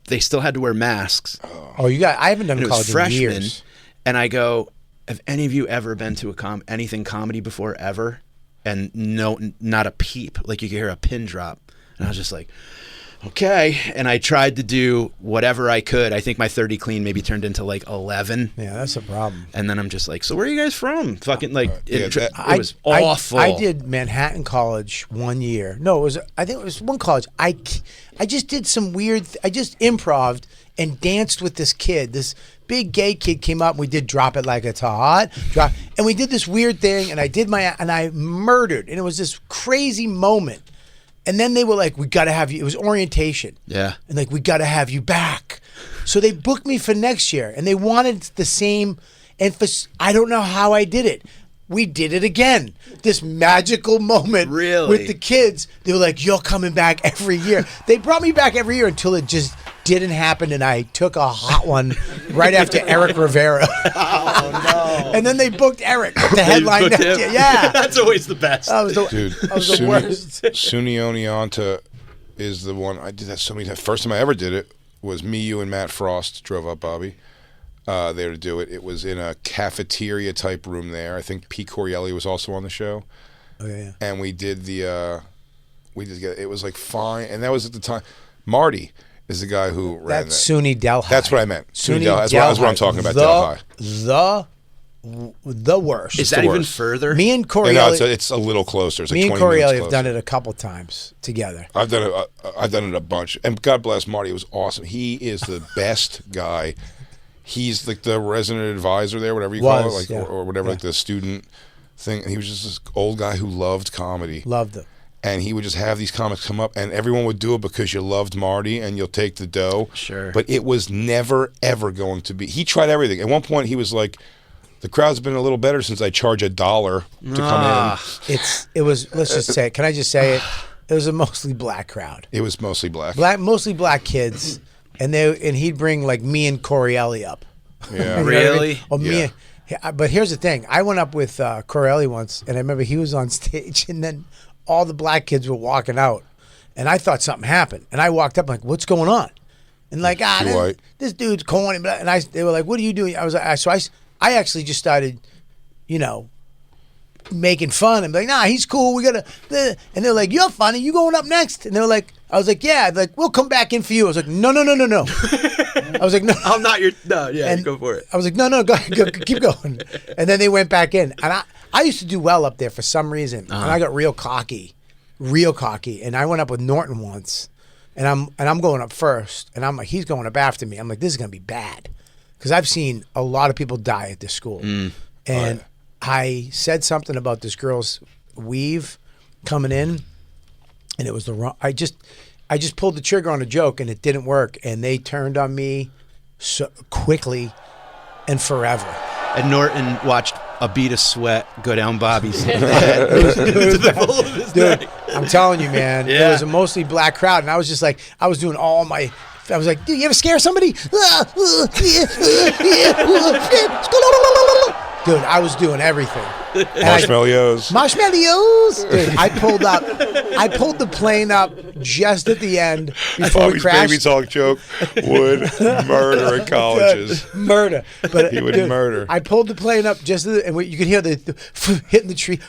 they still had to wear masks. Oh, I haven't done And it college was freshmen, in years. and I go, have any of you ever been to anything comedy before ever? And no, not a peep. Like you could hear a pin drop, and I was just like, okay. And I tried to do whatever I could. I think my 30 clean maybe turned into like 11. Yeah, that's a problem. And then I'm just like, so where are you guys from? Fucking like, it was I awful. I did Manhattan College 1 year. No, I think it was one college. I just did some weird. I just improv'd and danced with this kid. This big gay kid came up and we did Drop It Like It's Hot. And we did this weird thing and I murdered. And it was this crazy moment. And then they were like, we got to have you. It was orientation. Yeah. And like, we got to have you back. So they booked me for next year and they wanted the same emphasis. I don't know how I did it. We did it again. This magical moment Really? with the kids. They were like, you're coming back every year. They brought me back every year until it just didn't happen. And I took a hot one right after Eric Rivera. Oh, no. And then they booked Eric to headline next year. Yeah. That's always the best. That was the, Dude, that was the worst. SUNY Oneonta is the one. I did that so many times. First time I ever did it was me, you, and Matt Frost drove up, Bobby, there to do it. It was in a cafeteria type room there. I think Pete Corielli was also on the show. Oh, yeah. And we did it was like fine. And that was at the time. Worst is the guy who ran That's that. SUNY Delhi. That's what I meant. SUNY Delhi. That's what I'm talking about. Delhi. The worst. Is that even further? Me and Yeah, Corielli. no, it's a little closer. It's like Me and 20 minutes Corielli have closer. done it a couple times together. I've done it a bunch, and God bless Marty. It was awesome. He is the best guy. He's like the resident advisor there, whatever you call it, like or whatever, like the student thing. And he was just this old guy who loved comedy. Loved it. And he would just have these comics come up, and everyone would do it because you loved Marty, and you'll take the dough. Sure. But it was never ever going to be. He tried everything. At one point, he was like, "The crowd's been a little better since I charge $1 to come in." It was. Let's just say. Can I just say it? It was a mostly black crowd. It was mostly black. Mostly black kids. and he'd bring like me and Corielli up. Yeah. You know what I mean? Really? Or me. But here's the thing. I went up with Corielli once, and I remember he was on stage, and then all the black kids were walking out, and I thought something happened, and I walked up like, "What's going on?" And like, this dude's corny, and they were like, "What are you doing?" I was like, I actually just started, making fun and be like, "Nah, he's cool. We gotta," and they're like, "You're funny. You going up next?" And they were like, I was like, "Yeah." They're like, "We'll come back in for you." I was like, "No." I was like, "No." I'm not your. No, yeah, And go for it. I was like, no, go, keep going. And then they went back in. And I used to do well up there for some reason. And I got real cocky. And I went up with Norton once. And I'm going up first. And I'm like, he's going up after me. I'm like, this is going to be bad. Because I've seen a lot of people die at this school. And I said something about this girl's weave coming in. And it was the wrong. I just pulled the trigger on a joke and it didn't work. And they turned on me so quickly and forever. And Norton watched a bead of sweat go down Bobby's head. Dude, I'm telling you, man, it was a mostly black crowd. And I was just like, I was doing all my. I was like, dude, you ever scare somebody? Dude, I was doing everything. Marshmallows. Dude, I pulled the plane up just at the end before we Bobby's crashed. baby talk joke would murder in colleges. Murder. But He would murder. I pulled the plane up just and you could hear the hitting the tree.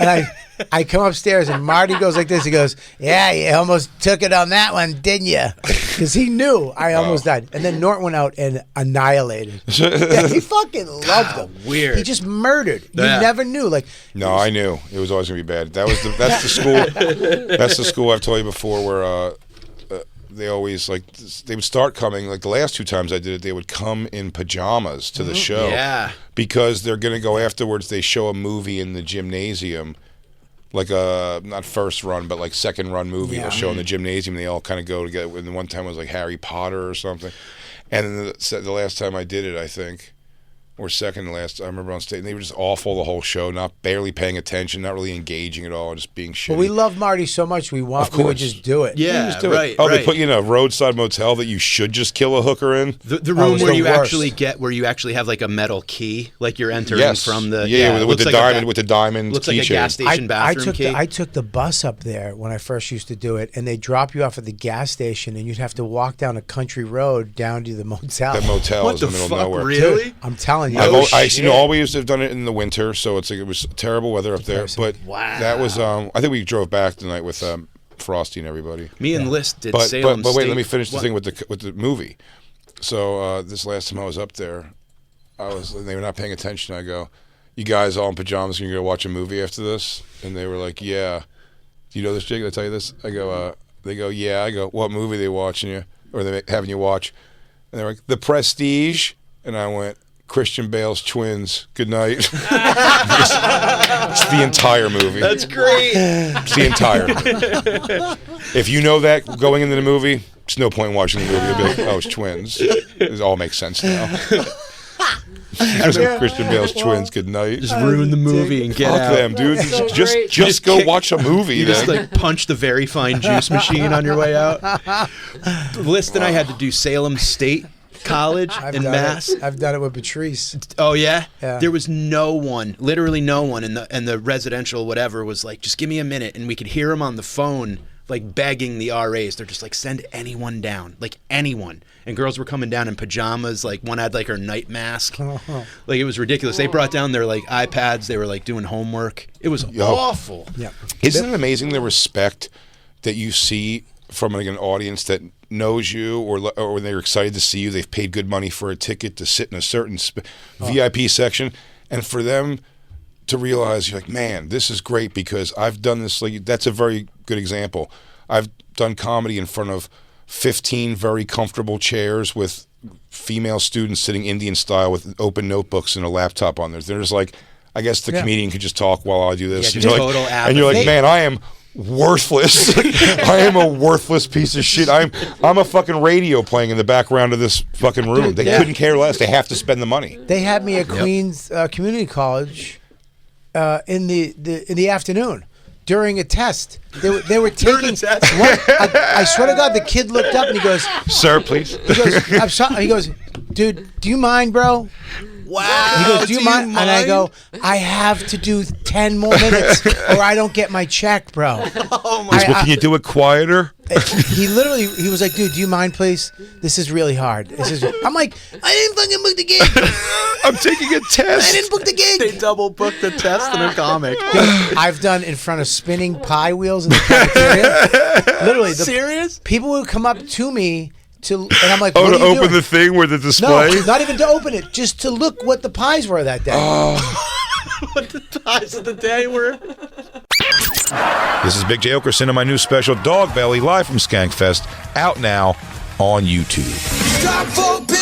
And I come upstairs and Marty goes like this. He goes, "Yeah, you almost took it on that one, didn't you?" Because he knew I almost died. And then Norton went out and annihilated. Yeah, he fucking loved them. Weird. He just murdered. You Yeah. never knew. Like, No, I knew it was always gonna be bad. That's the school. That's the school I've told you before where they always they would start coming like the last 2 times I did it. They would come in pajamas to the show. Yeah. Because they're gonna go afterwards. They show a movie in the gymnasium. Like a not first run, but like second run movie. They'll show in the gymnasium. They all kind of go together. And one time was like Harry Potter or something. And then the last time I did it, I think, or second to last, I remember on stage, and they were just awful the whole show, not barely paying attention, not really engaging at all, just being shitty. but we love Marty so much. We would just do it. Yeah, Just do it. right. Oh, right. they put you in a roadside motel that you should just kill a hooker in. The room was where the you worst. actually have like a metal key, like you're entering Yes, from the with looks the like diamond with the diamond looks like a keychain. gas station bathroom key. I took the bus up there when I first used to do it, and they drop you off at the gas station, and you'd have to walk down a country road down to the motel. That motel What is in the the middle fuck? of nowhere. Really? Dude, I'm telling you. I always have done it in the winter, so it's like it was terrible weather up there. But Wow. that was I think we drove back tonight with Frosty and everybody. Me and List did But Salem wait, State. let me finish the What? thing with the movie. So this last time I was up there, and they were not paying attention. I go, "You guys all in pajamas? Can you go watch a movie after this?" And they were like, "Yeah." Do you know this, Jake? Did I tell you this? I go, they go, "Yeah." I go, "What movie they watching you or they having you watch?" And they're like, "The Prestige." And I went, "Christian Bale's twins. Good night." It's the entire movie. That's great. It's the entire movie. If you know that going into the movie, there's no point in watching the movie. You'll be like, "Oh, it's twins." It all makes sense now. Christian Bale's twins. Good night. Just ruin the movie and get Fuck out. them, dude. so Just great. go kick- watch a movie. You then. just like punch the very fine juice machine on your way out. List and I had to do Salem State College in Mass. I've done it with Patrice. Oh yeah? Yeah. There was no one, literally no one, and the residential whatever was like, just give me a minute, and we could hear him on the phone like begging the RAs. They're just like, send anyone down, like anyone. And girls were coming down in pajamas. Like one had like her night mask. Like it was ridiculous. They brought down their like iPads. They were like doing homework. It was awful. Yeah. Isn't it amazing the respect that you see from like an audience that knows you, or when they're excited to see you, they've paid good money for a ticket to sit in a certain VIP section, and for them to realize you're like, man, this is great because I've done this. Like that's a very good example. I've done comedy in front of 15 very comfortable chairs with female students sitting Indian style with open notebooks and a laptop on there. They're just like, I guess the comedian could just talk while I do this. Yeah, And you're total like, and you're like, apathy. man, I am worthless. I am a worthless piece of shit. I'm a fucking radio playing in the background of this fucking room. They couldn't care less. They have to spend the money. They had me at Queens Community College in the afternoon, during a test. They were taking. I swear to God, the kid looked up and he goes, "Sir, please." He goes, "I'm sorry." He goes, "Dude, do you mind, bro?" Wow. He goes, do you mind? And I go, I have to do 10 more minutes or I don't get my check, bro. Oh my Can you do it quieter? He was like, dude, do you mind, please? This is really hard. I'm like, I didn't fucking book the gig. I'm taking a test. I didn't book the gig. They double booked the test in a comic. Dude, I've done in front of spinning pie wheels in the cafeteria. Literally, Serious? People would come up to me and I'm like, to what are you open doing? the thing where the display? No, not even to open it, just to look what the pies were that day. What the ties of the day were? This is Big J. Okerson and my new special, Dog Belly, live from Skankfest, out now on YouTube. Stop for